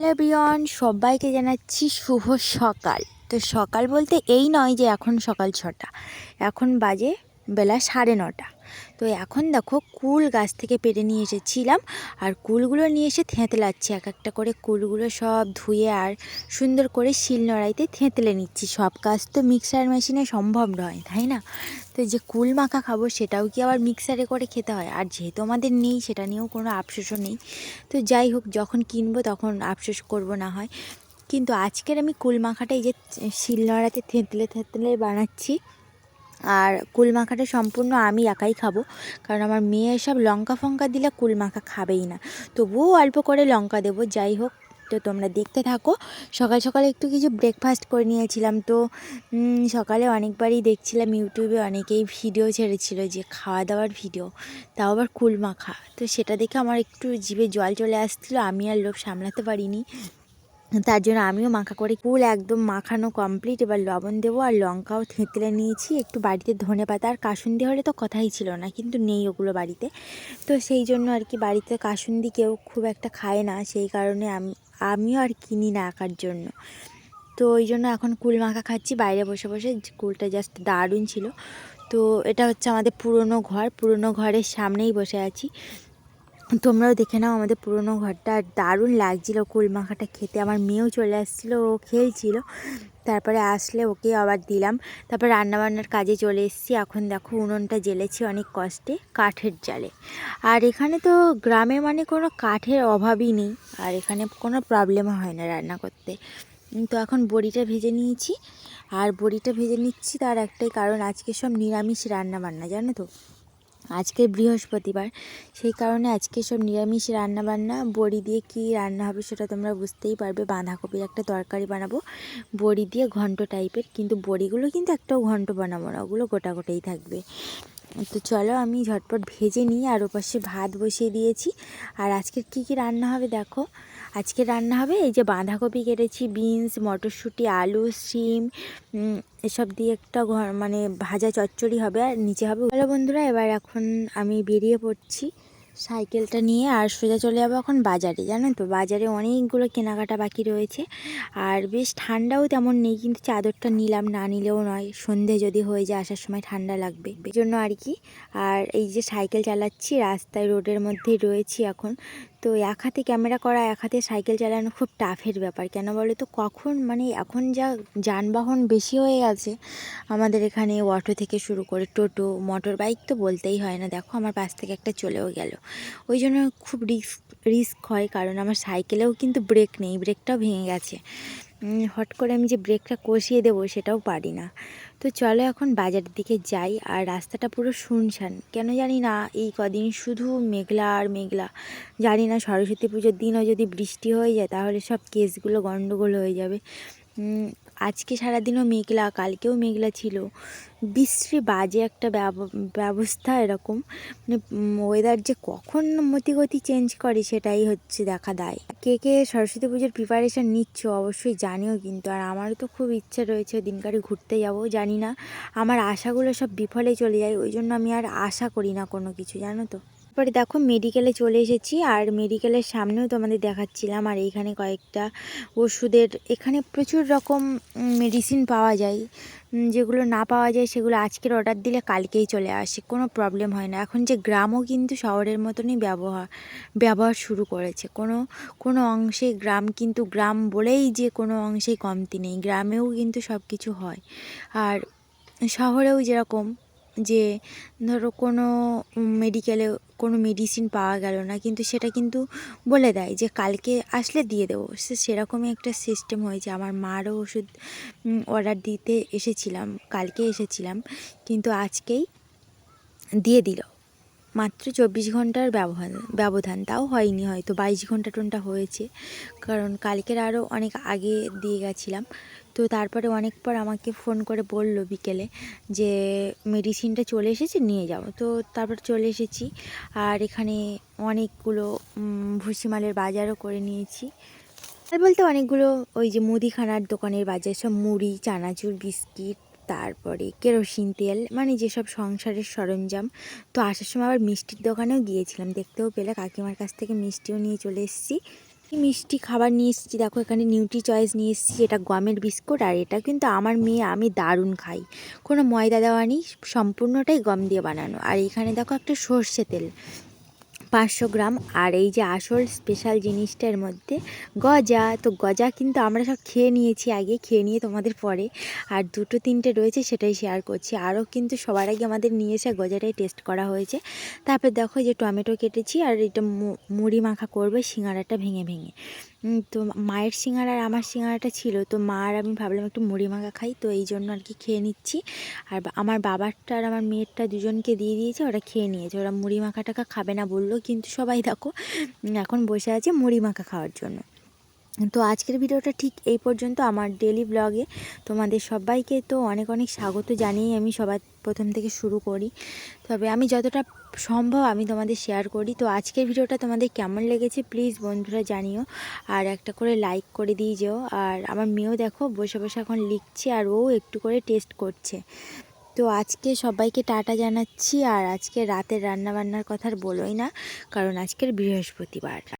Hello everyone, সবাইকে জানাচ্ছি শুভ সকাল। তো সকাল বলতে এই নয় যে এখন সকাল 6টা, এখন বাজে বেলা 9:30। তো এখন দেখো কুল গাছ থেকে পেড়ে নিয়ে এসেছিলাম, আর কুলগুলো নিয়ে এসে থেঁতলাচ্ছি। এক একটা করে কুলগুলো সব ধুয়ে আর সুন্দর করে শিলনোড়াইতে থেঁতলে নিচ্ছি। সব কাজ তো মিক্সার মেশিনে সম্ভব নয়, তাই না? তো যে কুল মাখা খাবো সেটাও কি আবার মিক্সারে করে খেতে হয়? আর যেহেতু আমাদের নেই, সেটা নিয়েও কোনো আফসোসও নেই। তো যাই হোক, যখন কিনবো তখন আফসোস করব না হয়। কিন্তু আজকের আমি কুল মাখাটা এই যে শিলনোড়াতে থেঁতলে থেঁতলে বানাচ্ছি। আর কুল মাখাটা সম্পূর্ণ আমি একাই খাবো, কারণ আমার মেয়ে সব লঙ্কা ফঙ্কা দিলে কুল মাখা খাবেই না, তবুও অল্প করে লঙ্কা দেবো। যাই হোক, তো তোমরা দেখতে থাকো। সকাল সকালে একটু কিছু ব্রেকফাস্ট করে নিয়েছিলাম। তো সকালে অনেকবারই দেখছিলাম ইউটিউবে অনেকেই ভিডিও ছেড়েছিল, যে খাওয়া দাওয়ার ভিডিও, তাও আবার কুল মাখা। তো সেটা দেখে আমার একটু জিভে জল চলে আসছিলো, আমি আর লোভ সামলাতে পারিনি। তার জন্য আমিও মাখা করে কুল একদম মাখানো কমপ্লিট। এবার লবণ দেবো আর লঙ্কাও থেঁতলে নিয়েছি। একটু বাড়িতে ধনেপাতা আর কাসুন্দি হলে তো কথাই ছিল না, কিন্তু নেই ওগুলো বাড়িতে। তো সেই জন্য আর কি, বাড়িতে কাসুন্দি কেউ খুব একটা খায় না, সেই কারণে আমিও আর কিনি না আঁকার জন্য। তো ওই জন্য এখন কুল মাখা খাচ্ছি বাইরে বসে বসে। কুলটা জাস্ট দারুণ ছিল। তো এটা হচ্ছে আমাদের পুরনো ঘর, পুরনো ঘরের সামনেই বসে আছি। তোমরাও দেখে নাও আমাদের পুরনো ঘরটা। দারুণ লাগছিলো কুল মাখাটা খেতে। আমার মেয়েও চলে আসছিলো, ও খেলছিল। তারপরে আসলে ওকে আবার দিলাম। তারপর রান্নাবান্নার কাজে চলে এসেছি। এখন দেখো উনুনটা জ্বেলেছি অনেক কষ্টে কাঠের জালে। আর এখানে তো গ্রামে মানে কোনো কাঠের অভাবই নেই, আর এখানে কোনো প্রবলেমও হয় না রান্না করতে। তো এখন বড়িটা ভেজে নিয়েছি, আর বড়িটা ভেজে নিচ্ছি তার একটাই কারণ, আজকে সব নিরামিষ রান্না বান্না, জানো তো। আজকে বৃহস্পতিবার, সেই কারণে আজকে সব নিরামিষ রান্না বান্না। বড়ি দিয়ে কি রান্না হবে সেটা তোমরা বুঝতেই পারবে। বাঁধাকপির একটা তরকারি বানাবো বড়ি দিয়ে, ঘন্ট টাইপের। কিন্তু বড়িগুলো কিন্তু একটাও ঘন্ট বানাবো না, ওগুলো গোটা গোটাই থাকবে। তো চলো আমি ঝটপট ভেজে নিই। আর ওপাশে ভাত বসিয়ে দিয়েছি। আর আজকের কি কি রান্না হবে দেখো। আজকে রান্না হবে এই যে বাঁধাকপি কেটেছি, বিনস, মটরশুঁটি, আলু, শিম, এসব দিয়ে একটা মানে ভাজা চচ্চড়ি হবে, আর নিচে হবে। হ্যালো বন্ধুরা, এবার এখন আমি বেরিয়ে পড়ছি সাইকেলটা নিয়ে, আর সোজা চলে যাবো এখন বাজারে। জানো তো, বাজারে অনেকগুলো কেনাকাটা বাকি রয়েছে। আর বেশ ঠান্ডাও তেমন নেই, কিন্তু চাদরটা নিলাম, না নিলেও নয়, সন্ধে যদি হয়ে যায় আসার সময় ঠান্ডা লাগবে, এই জন্য আর কি। আর এই যে সাইকেল চালাচ্ছি, রাস্তায় রোডের মধ্যেই রয়েছি এখন। তো এক হাতে ক্যামেরা করা, এক হাতে সাইকেল চালানো খুব টাফের ব্যাপার। কেন বলো তো, কখন মানে এখন যা যানবাহন বেশি হয়ে গেছে আমাদের এখানে, অটো থেকে শুরু করে টোটো, মোটর বাইক তো বলতেই হয় না। দেখো আমার পাশ থেকে একটা চলেও গেল। ওই জন্য খুব রিস্ক হয়, কারণ আমার সাইকেলেও কিন্তু ব্রেক নেই, ব্রেকটাও ভেঙে গেছে। হট করে আমি যে ব্রেকটা কষিয়ে দেবো সেটাও পারি না। তো চলো এখন বাজারের দিকে যাই। আর রাস্তাটা পুরো শুনশান, কেন জানি না, এই কদিন শুধু মেঘলা আর মেঘলা। জানি না সরস্বতী পুজোর দিনও যদি বৃষ্টি হয়ে যায় তাহলে সব কেসগুলো গন্ডগোল হয়ে যাবে। আজকে সারাদিনও মেঘলা, কালকেও মেঘলা ছিল। বিশ্রী বাজে একটা ব্যবস্থা এরকম। মানে ওয়েদার যে কখন মতিগতি চেঞ্জ করে সেটাই হচ্ছে দেখা দেয়। কে কে সরস্বতী পুজোর প্রিপারেশান নিচ্ছ অবশ্যই জানিও কিন্তু। আর আমারও তো খুব ইচ্ছা রয়েছে দিনকারে ঘুরতে যাবো। জানি না, আমার আশাগুলো সব বিফলে চলে যায়, ওই জন্য আমি আর আশা করি না কোনো কিছু, জানো তো। তারপরে দেখো মেডিকেলে চলে এসেছি, আর মেডিকেলের সামনেও তোমাদের দেখাচ্ছিলাম। আর এইখানে কয়েকটা ওষুধের, এখানে প্রচুর রকম মেডিসিন পাওয়া যায়। যেগুলো না পাওয়া যায় সেগুলো আজকের অর্ডার দিলে কালকেই চলে আসে, কোনো প্রবলেম হয় না। এখন যে গ্রামও কিন্তু শহরের মতনই ব্যবহার শুরু করেছে। কোনো কোনো অংশে গ্রাম, কিন্তু গ্রাম বলেই যে কোনো অংশেই কমতি নেই, গ্রামেও কিন্তু সব কিছু হয়। আর শহরেও যেরকম, যে ধরো কোনো মেডিকেলে কোনো মেডিসিন পাওয়া গেল না, কিন্তু সেটা কিন্তু বলে দেয় যে কালকে আসলে দিয়ে দেবো। সেরকমই একটা সিস্টেম হয়েছে। আমার মারও ওষুধ অর্ডার দিতে এসেছিলাম, কালকে এসেছিলাম, কিন্তু আজকেই দিয়ে দিল। মাত্র 24 ঘন্টার ব্যবধান, তাও হয়নি, হয়তো 22 ঘন্টা টোনটা হয়েছে, কারণ কালকের আরও অনেক আগে দিয়ে গেছিলাম। তো তারপরে অনেক পর আমাকে ফোন করে বলল বিকেলে যে মেডিসিনটা চলে এসেছে, নিয়ে যাও। তো তারপর চলে এসেছি। আর এখানে অনেকগুলো ভুসিমালের বাজারও করে নিয়েছি। আর বলতে অনেকগুলো ওই যে মুদিখানার দোকানের বাজার, সব মুড়ি, চানাচুর, বিস্কিট, তারপরে কেরোসিন তেল, মানে যেসব সংসারের সরঞ্জাম। তো আসার সময় আবার মিষ্টির দোকানেও গিয়েছিলাম, দেখতেও পেলে, কাকিমার কাছ থেকে মিষ্টিও নিয়ে চলে এসেছি। মিষ্টি খাবার নিয়ে এসেছি। দেখো এখানে নিউট্রি চয়েস নিয়ে এসেছি, এটা গমের বিস্কুট। আর এটা কিন্তু আমার মেয়ে আমি দারুণ খাই, কোনো ময়দা দেওয়া নেই, সম্পূর্ণটাই গম দিয়ে বানানো। আর এখানে দেখো একটা সর্ষে তেল 500 গ্রাম। আর এই যে আসল স্পেশাল জিনিসটার মধ্যে গজা। তো গজা কিন্তু আমরা সব খেয়ে নিয়েছি, আগে খেয়ে নিয়ে তোমাদের পরে আর 2-3টে রয়েছে, সেটাই শেয়ার করছি। আরও কিন্তু সবার আগে আমাদের নিয়ে এসে গজাটাই টেস্ট করা হয়েছে। তারপর দেখো যে টমেটো কেটেছি, আর এটা মুড়ি মাখা করবে সিঙ্গাড়াটা ভেঙে ভেঙে। তো মায়ের সিঙ্গাড়া আর আমার সিঙ্গাড়াটা ছিল, তো মা আর আমি ভাবলাম একটু মুড়ি মাখা খাই, তো এই জন্য আর কি খেয়ে নিচ্ছি। আর আমার বাবারটা আর আমার মেয়েরটা দুজনকে দিয়ে দিয়েছে, ওরা খেয়ে নিয়েছে। ওরা মুড়ি মাখা টাকা খাবে না বললো, কিন্তু সবাই দেখো এখন বসে আছে মুড়ি মাখা খাওয়ার জন্য। তো আজকের ভিডিওটা ঠিক এই পর্যন্ত আমার ডেলি ব্লগে। তোমাদের সবাইকে তো অনেক অনেক স্বাগত জানিয়ে আমি সবার প্রথম থেকে শুরু করি, তবে আমি যতটা সম্ভব আমি তোমাদের শেয়ার করি। তো আজকের ভিডিওটা তোমাদের কেমন লেগেছে প্লিজ বন্ধুরা জানিও, আর একটা করে লাইক করে দিয়ে যেও। আর আমার মেয়েও দেখো বসে বসে এখন লিখছে, আর ও একটু করে টেস্ট করছে। তো আজকে সবাইকে টাটা জানাচ্ছি। আর আজকে রাতের রান্নাবান্নার কথা আর বলোই না, কারণ আজকের বৃহস্পতিবার।